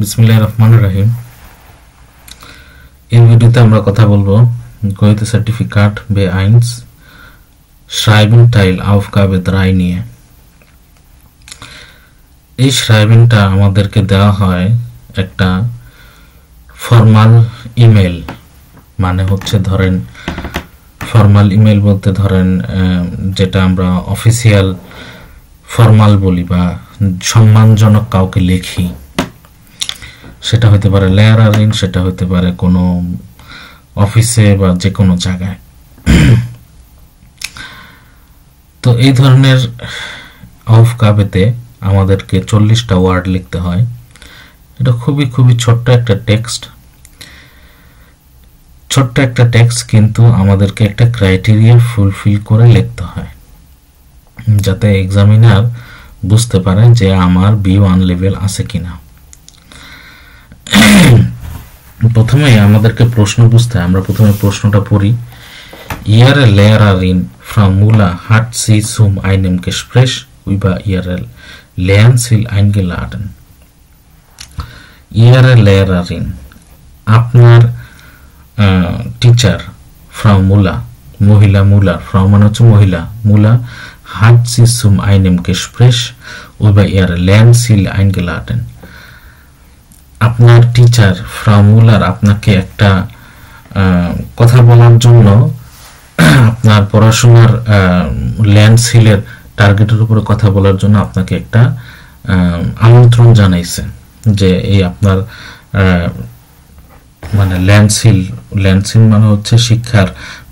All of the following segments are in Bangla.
বিসমিল্লাহির রহমানির রহিম। এই ভিডিওতে আমরা কথা বলবো গোয়েতে সার্টিফিকেট বে আইনস schreiben Teil Aufgabe 3 নিয়ে। এই schreibenটা আমাদেরকে দেওয়া হয় একটা ফর্মাল ইমেল, মানে হচ্ছে ধরেন ফর্মাল ইমেল বলতে ধরেন যেটা আমরা অফিসিয়াল ফর্মাল বলি বা সম্মানজনক কাউকে লিখি, সেটা হতে পারে লেয়ারারিং, সেটা হতে পারে কোনো অফিসে বা যে কোনো জায়গায়। তো এই ধরনের aufgabeতে আমাদেরকে 40টা ওয়ার্ড লিখতে হয়। এটা খুবই ছোট্ট একটা টেক্সট, কিন্তু আমাদেরকে একটা ক্রাইটেরিয়া ফুলফিল করে লিখতে হয় যাতে এক্সামিনার বুঝতে পারে যে আমার B1 লেভেল আছে কিনা। প্রথমে আমাদেরকে প্রশ্ন বুঝতে হয়। আমরা প্রথমে প্রশ্নটা পড়ি। Ihre Lehrerin Frau Müller hat Sie zum einem Gespräch über ihre Lernziel eingeladen. Ihre Lehrerin, আপনার টিচার Frau Müller, মহিলা Müller, Frau মানে হচ্ছে মহিলা, Müller hat Sie zum einem Gespräch über ihre Lernziel eingeladen. আপনার টিচার Frau Müller আপনাকে একটা কথা বলার জন্য আপনার পড়াশোনার ল্যান্ডসিলের টার্গেটের উপরে কথা বলার জন্য আপনাকে একটা আমন্ত্রণ জানাইছে যে এই আপনার মানে ল্যান্ডসিল মানে হচ্ছে শিক্ষার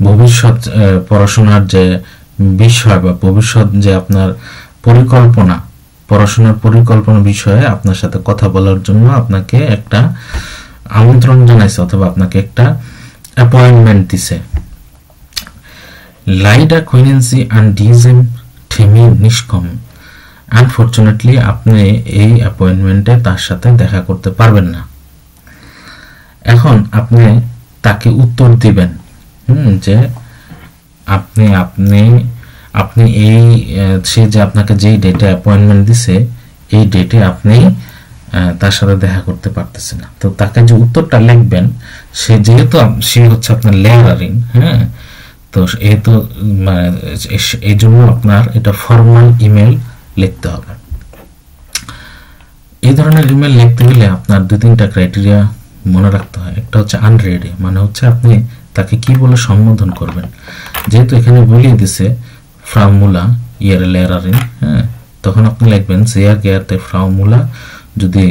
ভবিষ্যৎ পড়াশোনার যে বিষয় বা ভবিষ্যৎ যে আপনার পরিকল্পনা, পড়াশোনার পরিকল্পনা বিষয়ে আপনার সাথে কথা বলার জন্য আপনাকে একটা আমন্ত্রণ জানাইছে অথবা আপনাকে একটা অ্যাপয়েন্টমেন্ট দিছে। Leider können Sie an diesem Termin nicht kommen. Unfortunately, আপনি এই অ্যাপয়েন্টমেন্টে তার সাথে দেখা করতে পারবেন না। এখন আপনি তাকে উত্তর দিবেন যে আপনি এই সে যে আপনাকে যেই ডেটে অ্যাপয়েন্টমেন্ট দিছে এই ডেটে আপনি তার সাথে দেখা করতে পারতেছেন না। তো তাকে যে উত্তরটা লিখবেন, সে যেহেতু সে হচ্ছে আপনার লেয়ারিং, হ্যাঁ, তো এই তো মানে এই জন্য আপনার এটা ফর্মাল ইমেল লিখতে হবে। এই ধরনের ইমেল লিখতে হলে আপনার 2-3টা ক্রাইটেরিয়া মনে রাখতে হয়। একটা হচ্ছে আনরেডি, মানে হচ্ছে আপনি তাকে কি বলে সম্বোধন করবেন। যেহেতু এখানে বলিয়ে দিছে Frau Müller ihre Lehrerin, হ্যাঁ, তখন আপনি লিখবেন sehr geehrte Frau Müller, যদি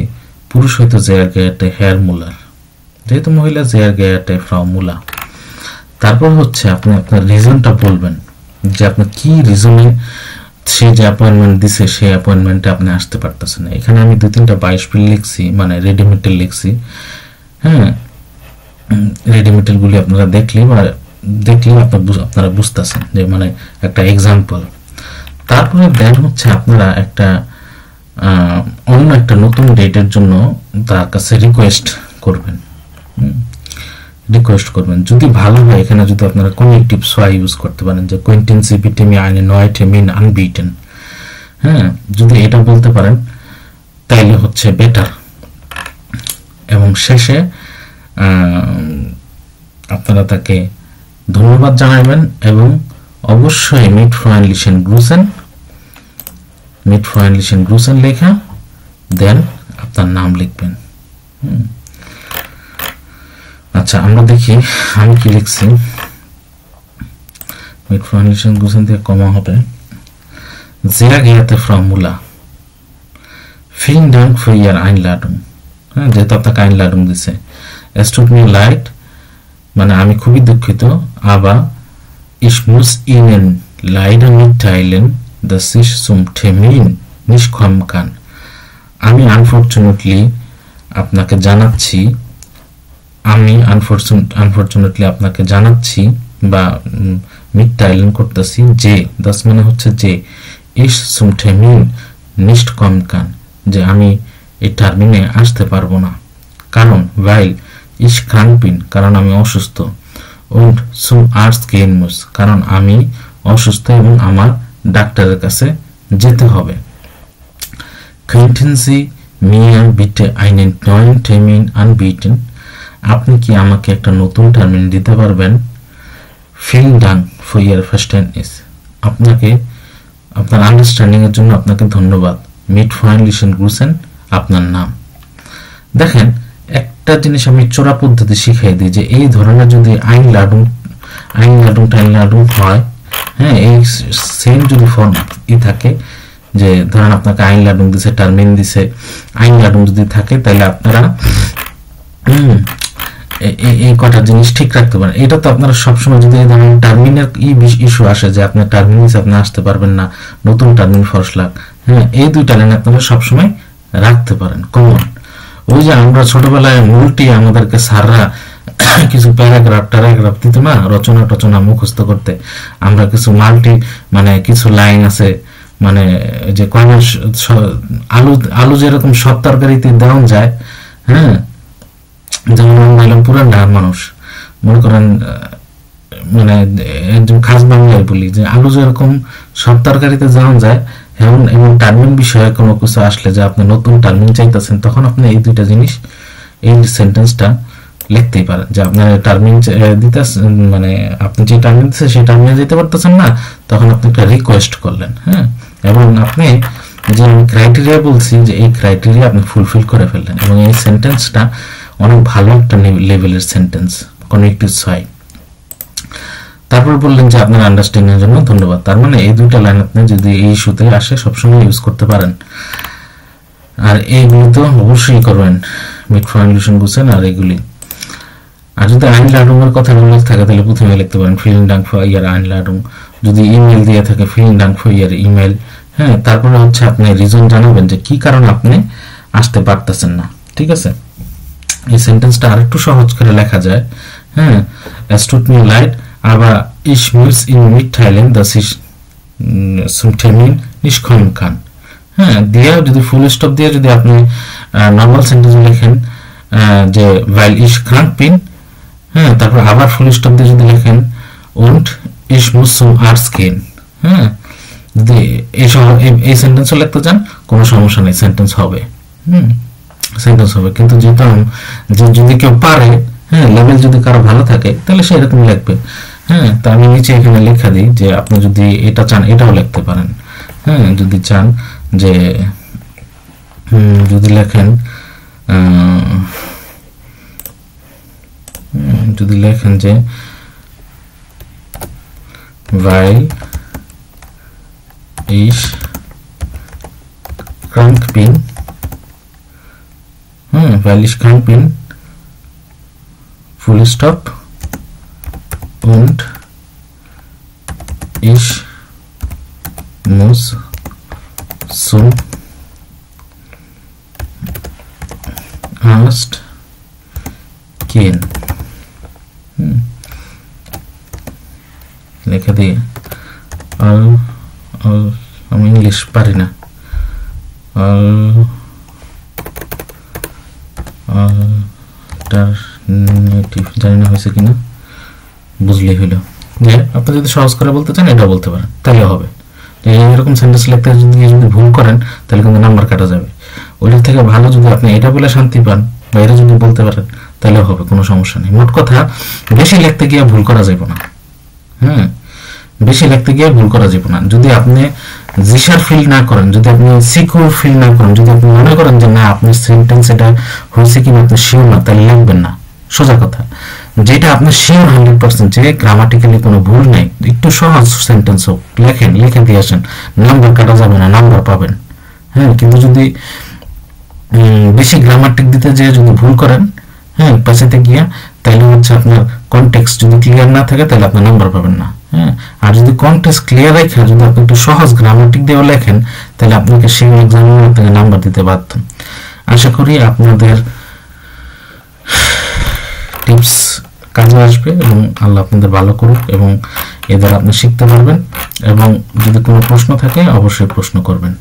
পুরুষ হয়তো sehr geehrte Herr Müller, যেহেতু মহিলা sehr geehrte Frau Müller। তারপর হচ্ছে আপনি আপনার রিজনটা বলবেন যে আপনার কি রিজনে সে যে অ্যাপয়েন্টমেন্ট দিছে সেই অ্যাপয়েন্টমেন্টে আপনি আসতে পারতেছেন না। এখানে আমি 2-3টা 22 পিল লিখছি, মানে রেডিমেটেল লিখছি, হ্যাঁ। রেডিমেটেল গুলি আপনারা দেখলে আপনারা বুঝতেছেন যে মানে একটা এক্সাম্পল। তারপরে দেন হচ্ছে আপনারা একটা অন্য একটা নতুন ডেটের জন্য তার কাছে রিকোয়েস্ট করবেন। যদি ভালো হয় এখানে যদি আপনারা কনেক্টিভ সোয়া ইউজ করতে পারেন যে কোয়েন্টেন সিপিটি মি আইনে নয় টেমিন আনবিটেন, হ্যাঁ, যদি এটা বলতে পারেন তাইলে হচ্ছে বেটার। এবং শেষে আপনারা তাকে ধন্যবাদ জানাবেন এবং অবশ্যই মিট ফ্রয়েন্ডলিশন গ্রুসেন লেখা দেন আপনার নাম লিখবেন। আচ্ছা, আমরা দেখি আমি কি লিখছি। মিট ফ্রয়েন্ডলিশন গ্রুসেন দিয়ে কমা হবে sehr geehrte Frau Müller, vielen Dank für Ihre Einladung, হ্যাঁ, যেহেতু আপনাকে আইনলাডুং দিছে। Es tut mir leid, মানে আমি খুবই দুঃখিত, aber ich muss Ihnen leider mitteilen, dass ich zum Termin nicht kommen kann. আমি আনফরচুনেটলি আপনাকে জানাচ্ছি বা মিটটাইলেন করতেছি যে das মানে হচ্ছে যে ich zum Termin nicht kommen kann, যে আমি এই টার্মিনে আসতে পারবো না। কারণ weil ich krank bin, কারণ আমি অসুস্থ, und zum Arzt gehen muss, কারণ আমি অসুস্থ এবং আমার ডাক্তারের কাছে যেতে হবে। Könnten Sie mir bitte einen neuen Termin anbieten? আপনি কি আমাকে একটা নতুন টার্মিন দিতে পারবেন? vielen Dank für Ihr Verständnis. আপনাকে আপনার আন্ডারস্ট্যান্ডিং এর জন্য আপনাকে ধন্যবাদ। mit freundlichen Grüßen, আপনার নাম। দেখেন একটা জিনিস আমি চোরা পদ্ধতি শিখাই দিই যে এই ধরনের যদি einladung হয়, হ্যাঁ, এই সেম যদি ফর্ম থাকে যে ধরেন আপনাকে einladung দিছে, টার্মিন দিছে, einladung যদি থাকে তাহলে আপনারা এই কটা জিনিস ঠিক রাখতে পারেন। এটা তো আপনারা সবসময় যদি এই ধরনের টার্মিনের ইস্যু আসে যে আপনার টার্মিন দিছে আপনি আসতে পারবেন না, নতুন টার্মিন ফরসলাগ, হ্যাঁ, এই দুইটা লাইন আপনারা সবসময় রাখতে পারেন কমন। ওই যে আমরা ছোটবেলায় মুলটি আমাদেরকে স্যাররা কিছু প্যারাগ্রাফ দিত না, রচনা মুখস্থ করতে, আমরা কিছু মাল্টি মানে কিছু লাইন আছে মানে যে কয়না আলু যেরকম সব তরকারিতে দেওয়া যায়, হ্যাঁ, যেমন আমরা পুরান ঢাকার মানুষ মনে করেন মানে একদম খাস বাংলায় বলি যে আলু যেরকম সব তরকারিতে দেওয়া যায়, এবং টার্মিন বিষয়ে কোনো কিছু আসলে যে আপনি নতুন টার্মিন চাইতেছেন, তখন আপনি এই দুইটা জিনিস এই সেন্টেন্সটা লিখতেই পারেন যে আপনার টার্মিন দিতে মানে আপনি যে টার্মিন দিচ্ছে সেই টার্মিনে যেতে পারতেছেন না, তখন আপনি একটা রিকোয়েস্ট করলেন, হ্যাঁ, এবং আপনি যে ক্রাইটেরিয়া বলছি যে এই ক্রাইটেরিয়া আপনি ফুলফিল করে ফেললেন, এবং এই সেন্টেন্সটা অনেক ভালো একটা লেভেলের সেন্টেন্স, কনেক্টিভ হয়। তারপর বললেন যে আপনার আন্ডারস্ট্যান্ডিং এর জন্য ধন্যবাদ। তার মানে এই দুইটা লাইন আপনি যদি এই ইস্যুতে আসে সবসময় ইউজ করতে পারেন, আর এইগুলো তো অবশ্যই করবেন, mit freundlichen Grüßen আর এগুলি। আর যদি einladung এর কথা উল্লেখ থাকে তাহলে প্রথমে লিখতে পারেন vielen Dank für Ihre Einladung, যদি ইমেল দিয়ে থাকে vielen Dank für Ihr E-Mail, হ্যাঁ, তারপরে হচ্ছে আপনি রিজন জানাবেন যে কি কারণে আপনি আসতে পারতেছেন না, ঠিক আছে। এই সেন্টেন্সটা আরেকটু সহজ করে লেখা যায়, হ্যাঁ, es tut mir leid, aber ich muss Ihnen mitteilen, dass ich zum Termin nicht kommen kann, হ্যাঁ, দিয়ে যদি ফুল স্টপ দিয়ে যদি আপনি নরমাল সেন্টেন্স লেখেন যে weil ich krank bin, হ্যাঁ, তারপর আবার ফুল স্টপ দিয়ে যদি লেখেন und ich muss zum Arzt gehen, হ্যাঁ, যদি এই সেন্টেন্সও লিখতে চান কোনো সমস্যা নেই, সেন্টেন্স হবে, সেন্টেন্স হবে। কিন্তু যেটা যে যদি কেউ পারে, হ্যাঁ, লেভেল যদি কারো ভালো থাকে তাহলে সে এরকম লিখবে, হ্যাঁ। তা আমি নিচে এখানে লেখা দিই যে আপনি যদি এটা চান এটাও লিখতে পারেন, হ্যাঁ, যদি চান যে যদি লেখেন যে weil ich krank bin, weil ich krank bin, full stop, und ich muss zum Arzt gehen, লেখা দিয়ে। আমি ইংলিশ পারি না, জানি না হয়েছে কিনা, বুঝলেই হইল। যে আপনি যদি সহজ করে বলতে চান এটা বলতে পারেন, তাহলে হবে। এরকম সেন্টেন্স লিখতে যদি ভুল করেন তাহলে কিন্তু নাম্বার কাটা যাবে। ওইটার থেকে ভালো যদি আপনি এটা বলে শান্তি পান বা এটা যদি বলতে পারেন তাহলে হবে, কোনো সমস্যা নেই। মোট কথা বেশি লিখতে গিয়ে ভুল করা যাবে না, হ্যাঁ, বেশি লিখতে গিয়ে ভুল করা যাবে না। যদি আপনি জিসার ফিল না করেন, যদি আপনি সিকিউর ফিল না করেন, যদি আপনি মনে করেন যে না আপনার সেন্টেন্স এটা হয়েছে কিনা আপনি শিওর না, তাহলে লিখবেন না। সোজা কথা, যেটা আপনি শিওর 100% যে গ্রামাটিক্যালি কোনো ভুল নেই, একটু সহজ সেন্টেন্স হোক লেখেন, লিখে দিয়ে আসেন, নাম্বার কাটা যাবে না, নাম্বার পাবেন, হ্যাঁ। কিন্তু যদি বেশি গ্রামাটিক দিতে যেয়ে যদি ভুল করেন, হ্যাঁ, পাশেতে গিয়া, তাহলে হচ্ছে আপনার কনটেক্সট যদি ক্লিয়ার না থাকে তাহলে আপনি নাম্বার পাবেন না, হ্যাঁ। আর যদি কনটেক্সট ক্লিয়ার রেখে যদি আপনি একটু সহজ গ্রামাটিক দিয়ে লেখেন তাহলে আপনাকে সেই এক্সামে আপনাকে নাম্বার দিতে বাধ্য। আশা করি আপনাদের টিপস কাজে আসবে এবং আল্লাহ আপনাদের ভালো করুক, এবং এদের আপনি শিখতে পারবেন। এবং যদি কোনো প্রশ্ন থাকে অবশ্যই প্রশ্ন করবেন।